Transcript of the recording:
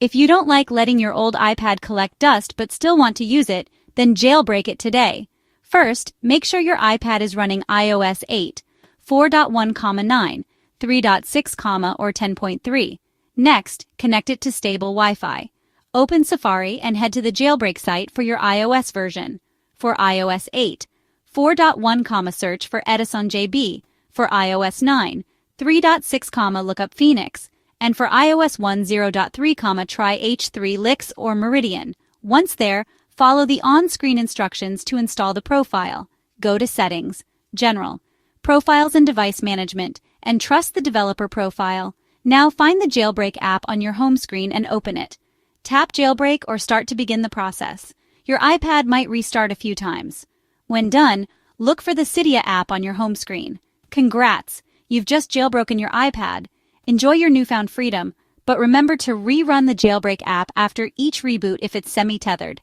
If you don't like letting your old iPad collect dust but still want to use it, then jailbreak it today. First, make sure your iPad is running iOS 8, 4.1,9, 3.6, or 10.3. Next, connect it to stable Wi-Fi. Open Safari and head to the jailbreak site for your iOS version. For iOS 8, 4.1, search for Edison JB. For iOS 9, 3.6, look up Phoenix. And for iOS 10.3, try H3 Lix or Meridian. Once there, follow the on-screen instructions to install the profile. Go to Settings, General, Profiles and Device Management, and trust the developer profile. Now find the Jailbreak app on your home screen and open it. Tap Jailbreak or Start to begin the process. Your iPad might restart a few times. When done, look for the Cydia app on your home screen. Congrats! You've just jailbroken your iPad. Enjoy your newfound freedom, but remember to rerun the Jailbreak app after each reboot if it's semi-tethered.